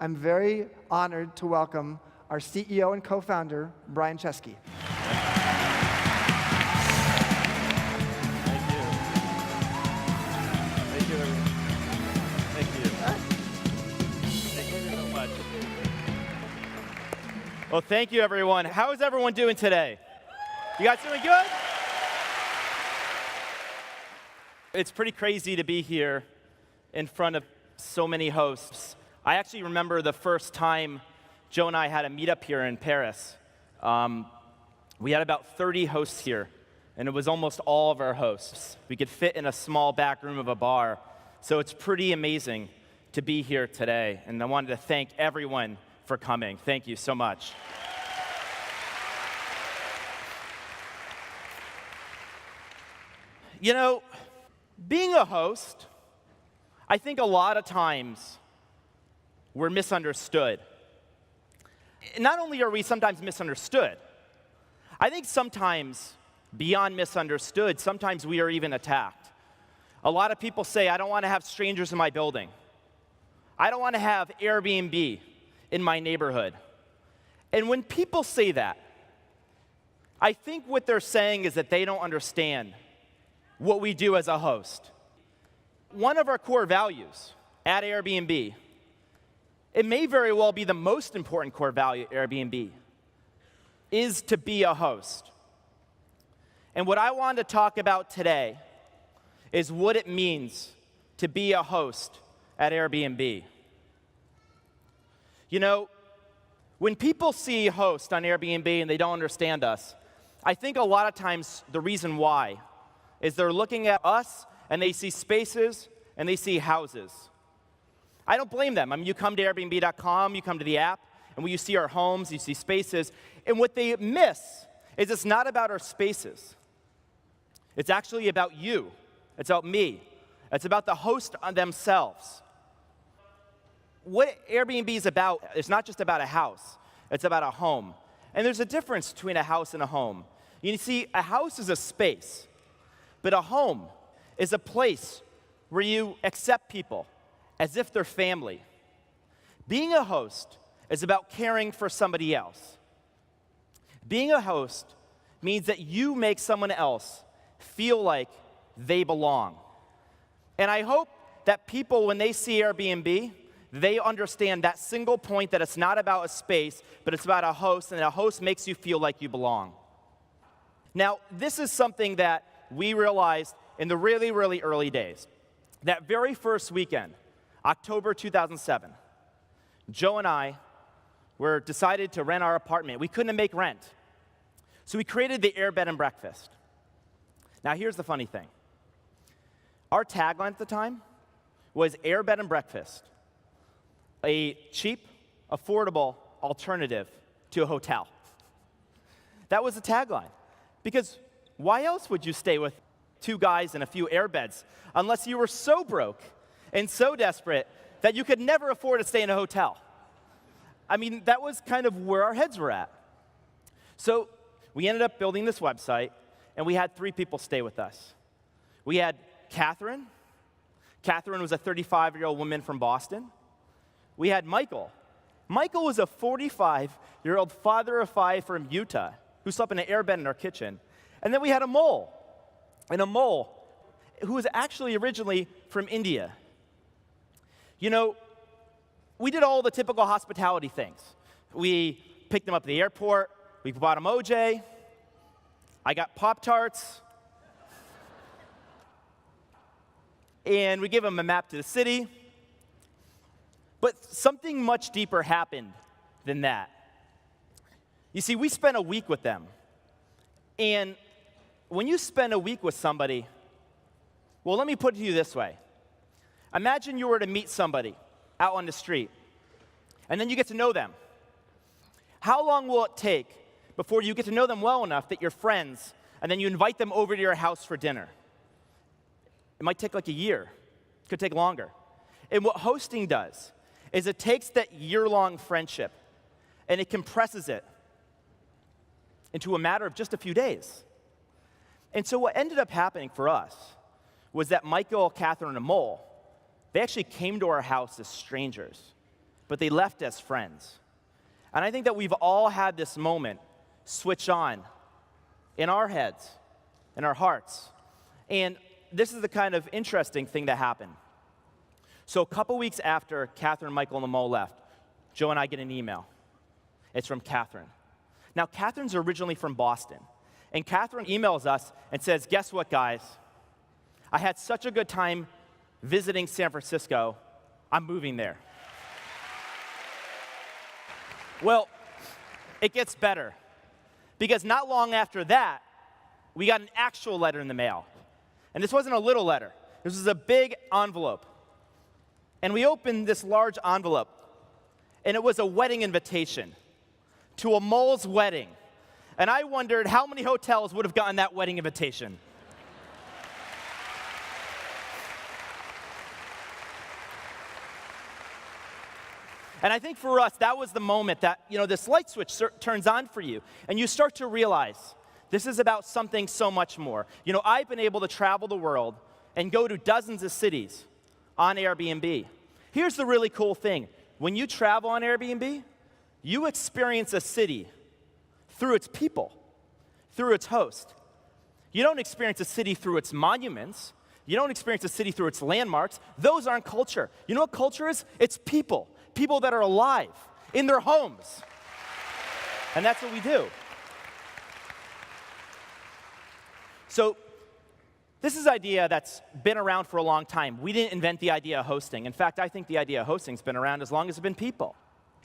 I'm very honored to welcome our CEO and co-founder, Brian Chesky. Thank you. Thank you, everyone. Thank you. Thank you so much. Well, thank you, everyone. How is everyone doing today? You guys doing good? It's pretty crazy to be here in front of so many hosts. I actually remember the first time Joe and I had a meetup here in Paris. We had about 30 hosts here, and it was almost all of our hosts. We could fit in a small back room of a bar, so it's pretty amazing to be here today, and I wanted to thank everyone for coming. Thank you so much. You know, being a host, I think a lot of times we're misunderstood. Not only are we sometimes misunderstood, I think sometimes, beyond misunderstood, sometimes we are even attacked. A lot of people say, I don't want to have strangers in my building. I don't want to have Airbnb in my neighborhood. And when people say that, I think what they're saying is that they don't understand what we do as a host. One of our core values at Airbnb, it may very well be the most important core value at Airbnb, is to be a host. And what I want to talk about today is what it means to be a host at Airbnb. You know, when people see host on Airbnb and they don't understand us, I think a lot of times the reason why is they're looking at us and they see spaces and they see houses. I don't blame them. I mean, you come to Airbnb.com, you come to the app, and when you see our homes, you see spaces, and what they miss is it's not about our spaces. It's actually about you. It's about me. It's about the host themselves. What Airbnb is about, it's not just about a house. It's about a home. And there's a difference between a house and a home. You see, a house is a space, but a home is a place where you accept people as if they're family. Being a host is about caring for somebody else. Being a host means that you make someone else feel like they belong. And I hope that people, when they see Airbnb, they understand that single point that it's not about a space, but it's about a host, and a host makes you feel like you belong. Now, this is something that we realized in the really, really early days. That very first weekend, October 2007, Joe and I were decided to rent our apartment. We couldn't make rent. So we created the Air Bed and Breakfast. Now here's the funny thing. Our tagline at the time was Air Bed and Breakfast, a cheap, affordable alternative to a hotel. That was the tagline. Because why else would you stay with two guys and a few air beds unless you were so broke and so desperate that you could never afford to stay in a hotel? I mean, that was kind of where our heads were at. So we ended up building this website, and we had 3 people stay with us. We had Catherine. Catherine was a 35-year-old woman from Boston. We had Michael. Michael was a 45-year-old father of 5 from Utah who slept in an airbed in our kitchen. And then we had a mole, who was actually originally from India. You know, we did all the typical hospitality things. We picked them up at the airport. We bought them OJ. I got Pop-Tarts. And we gave them a map to the city. But something much deeper happened than that. You see, we spent a week with them. And when you spend a week with somebody, well, let me put it to you this way. Imagine you were to meet somebody out on the street, and then you get to know them. How long will it take before you get to know them well enough that you're friends, and then you invite them over to your house for dinner? It might take like a year. It could take longer. And what hosting does is it takes that year-long friendship, and it compresses it into a matter of just a few days. And so what ended up happening for us was that Michael, Catherine, and Mole, they actually came to our house as strangers. but they left as friends. And I think that we've all had this moment switch on in our heads, in our hearts. And this is the kind of interesting thing that happened. So a couple weeks after Catherine, Michael, and the mole left, Joe and I get an email. It's from Catherine. Now, Catherine's originally from Boston. And Catherine emails us and says, guess what, guys? I had such a good time visiting San Francisco, I'm moving there. Well, it gets better. Because not long after that, we got an actual letter in the mail. And this wasn't a little letter. This was a big envelope. And we opened this large envelope, and it was a wedding invitation to a mole's wedding. And I wondered how many hotels would have gotten that wedding invitation. And I think for us, that was the moment that, this light switch turns on for you. And you start to realize this is about something so much more. I've been able to travel the world and go to dozens of cities on Airbnb. Here's the really cool thing. When you travel on Airbnb, you experience a city through its people, through its host. You don't experience a city through its monuments. You don't experience a city through its landmarks. Those aren't culture. You know what culture is? It's people. People that are alive in their homes. And that's what we do. So this is an idea that's been around for a long time. We didn't invent the idea of hosting. In fact, I think the idea of hosting has been around as long as there have been people.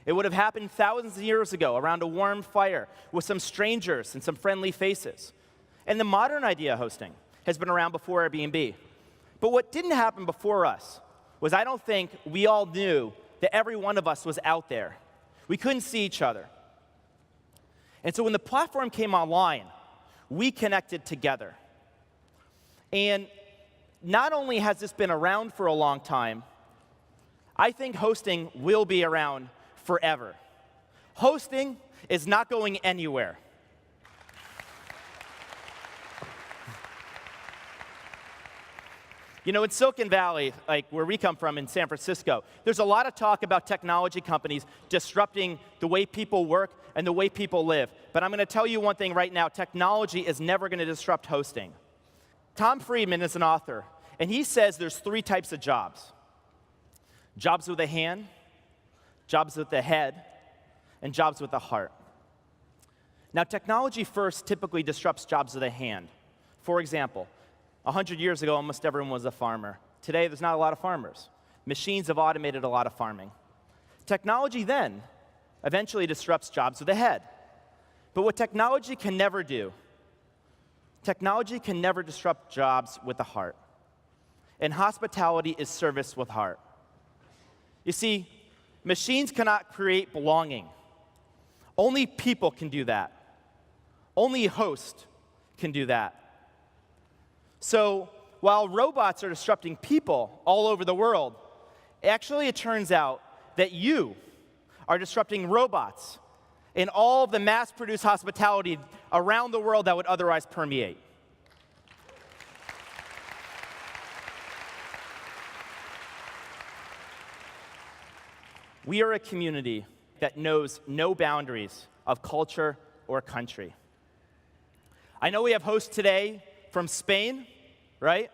It would have happened thousands of years ago around a warm fire with some strangers and some friendly faces. And the modern idea of hosting has been around before Airbnb. But what didn't happen before us was I don't think we all knew that every one of us was out there. We couldn't see each other. And so when the platform came online, we connected together. And not only has this been around for a long time, I think hosting will be around forever. Hosting is not going anywhere. In Silicon Valley, like where we come from in San Francisco, there's a lot of talk about technology companies disrupting the way people work and the way people live. But I'm going to tell you one thing right now. Technology is never going to disrupt hosting. Tom Friedman is an author, and he says there's 3 types of jobs. Jobs with a hand, jobs with the head, and jobs with the heart. Now, technology first typically disrupts jobs with a hand. For example, 100 years ago, almost everyone was a farmer. Today, there's not a lot of farmers. Machines have automated a lot of farming. Technology then eventually disrupts jobs with a head. But what technology can never do, technology can never disrupt jobs with a heart. And hospitality is service with heart. You see, machines cannot create belonging. Only people can do that. Only a host can do that. So while robots are disrupting people all over the world, actually it turns out that you are disrupting robots in all of the mass-produced hospitality around the world that would otherwise permeate. We are a community that knows no boundaries of culture or country. I know we have hosts today from Spain, right?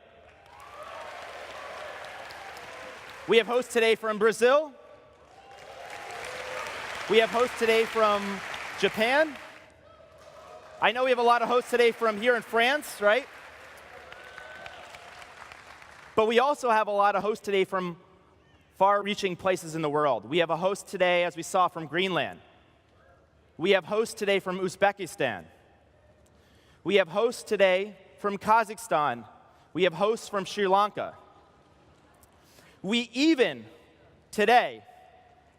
We have hosts today from Brazil. We have hosts today from Japan. I know we have a lot of hosts today from here in France, right? But we also have a lot of hosts today from far-reaching places in the world. We have a host today, as we saw, from Greenland. We have hosts today from Uzbekistan. We have hosts today from Kazakhstan. We have hosts from Sri Lanka. We even, today,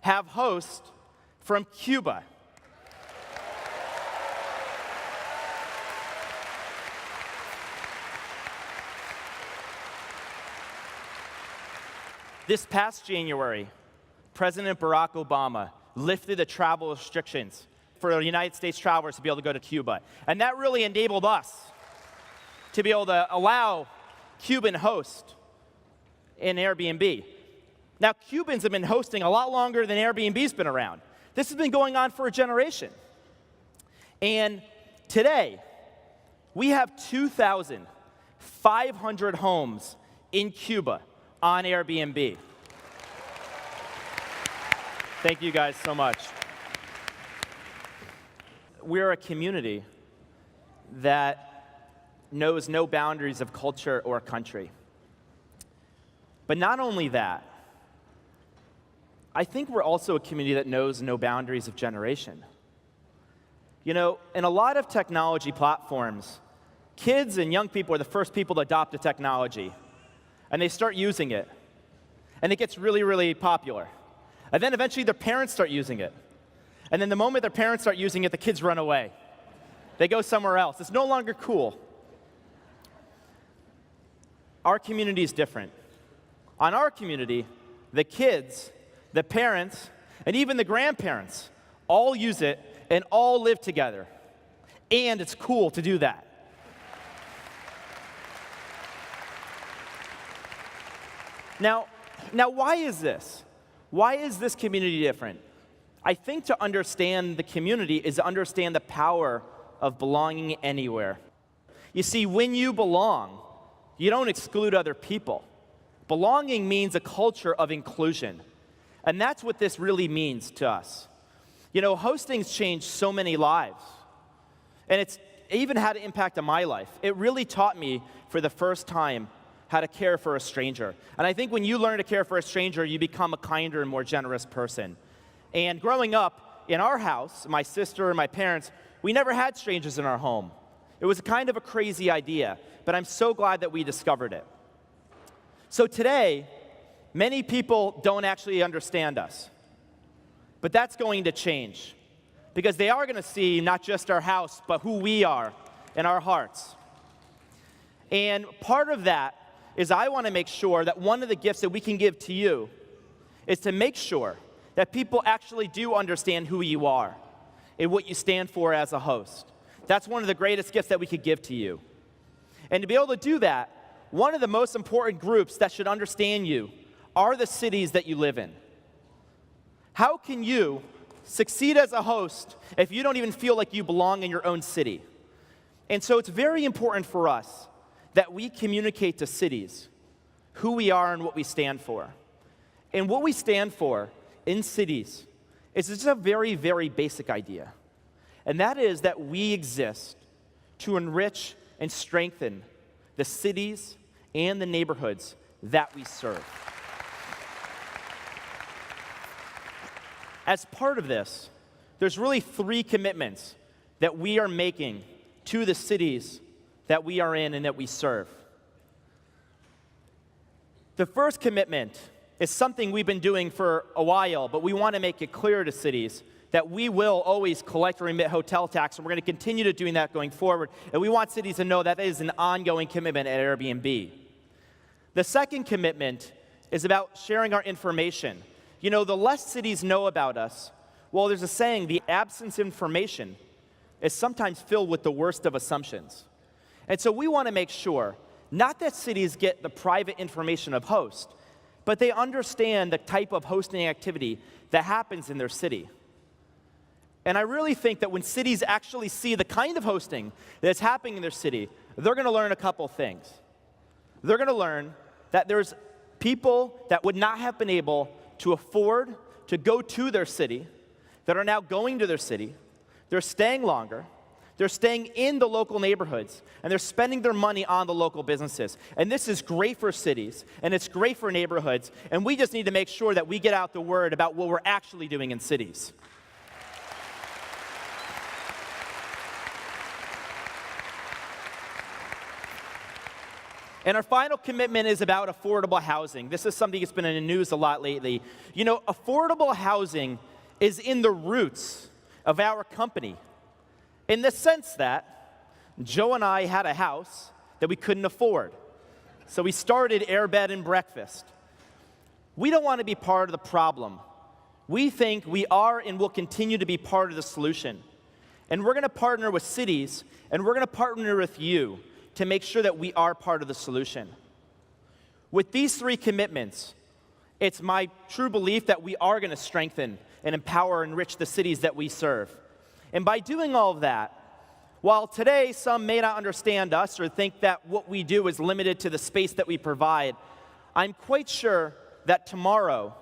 have hosts from Cuba. This past January, President Barack Obama lifted the travel restrictions for United States travelers to be able to go to Cuba. And that really enabled us to be able to allow Cuban hosts in Airbnb. Now, Cubans have been hosting a lot longer than Airbnb's been around. This has been going on for a generation. And today, we have 2,500 homes in Cuba on Airbnb. Thank you guys so much. We're a community that knows no boundaries of culture or country. But not only that, I think we're also a community that knows no boundaries of generation. You know, in a lot of technology platforms, kids and young people are the first people to adopt the technology, and they start using it, and it gets really, really popular. And then eventually their parents start using it. And then the moment their parents start using it, the kids run away. They go somewhere else. It's no longer cool. Our community is different. On our community, the kids, the parents, and even the grandparents all use it and all live together. And it's cool to do that. Now, why is this? Why is this community different? I think to understand the community is to understand the power of belonging anywhere. You see, when you belong, you don't exclude other people. Belonging means a culture of inclusion. And that's what this really means to us. You know, hosting's changed so many lives. And it's even had an impact on my life. It really taught me for the first time how to care for a stranger. And I think when you learn to care for a stranger, you become a kinder and more generous person. And growing up in our house, my sister and my parents, we never had strangers in our home. It was kind of a crazy idea, but I'm so glad that we discovered it. So today, many people don't actually understand us. But that's going to change, because they are going to see not just our house, but who we are in our hearts. And part of that is I want to make sure that one of the gifts that we can give to you is to make sure that people actually do understand who you are and what you stand for as a host. That's one of the greatest gifts that we could give to you. And to be able to do that, one of the most important groups that should understand you are the cities that you live in. How can you succeed as a host if you don't even feel like you belong in your own city? And so it's very important for us that we communicate to cities who we are and what we stand for. And what we stand for in cities is just a very, very basic idea. And that is that we exist to enrich and strengthen the cities and the neighborhoods that we serve. As part of this, there's really 3 commitments that we are making to the cities that we are in and that we serve. The first commitment is something we've been doing for a while, but we want to make it clear to cities that we will always collect or remit hotel tax, and we're going to continue to doing that going forward. And we want cities to know that is an ongoing commitment at Airbnb. The second commitment is about sharing our information. You know, the less cities know about us, well, there's a saying, the absence of information is sometimes filled with the worst of assumptions. And so we want to make sure, not that cities get the private information of hosts, but they understand the type of hosting activity that happens in their city. And I really think that when cities actually see the kind of hosting that's happening in their city, they're going to learn a couple things. They're going to learn that there's people that would not have been able to afford to go to their city that are now going to their city. They're staying longer. They're staying in the local neighborhoods, and they're spending their money on the local businesses. And this is great for cities, and it's great for neighborhoods, and we just need to make sure that we get out the word about what we're actually doing in cities. And our final commitment is about affordable housing. This is something that's been in the news a lot lately. You know, affordable housing is in the roots of our company, in the sense that Joe and I had a house that we couldn't afford. So we started Airbed and Breakfast. We don't want to be part of the problem. We think we are and will continue to be part of the solution. And we're going to partner with cities, and we're going to partner with you to make sure that we are part of the solution. With these 3 commitments, It's my true belief that we are going to strengthen and empower and enrich the cities that we serve. And by doing all of that, while today some may not understand us or think that what we do is limited to the space that we provide, I'm quite sure that tomorrow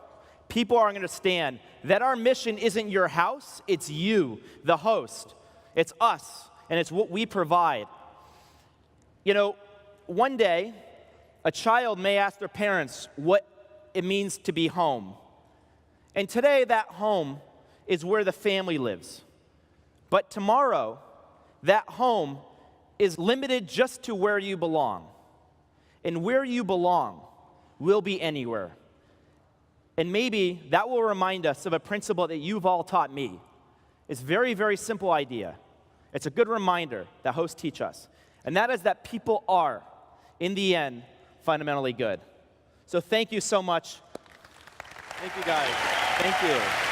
people are going to understand that our mission isn't your house, it's you, the host. It's us, and it's what we provide. You know, one day, a child may ask their parents what it means to be home. And today, that home is where the family lives. But tomorrow, that home is limited just to where you belong. And where you belong will be anywhere. And maybe that will remind us of a principle that you've all taught me. It's a very, very simple idea. It's a good reminder that hosts teach us. And that is that people are, in the end, fundamentally good. So thank you so much. Thank you, guys. Thank you.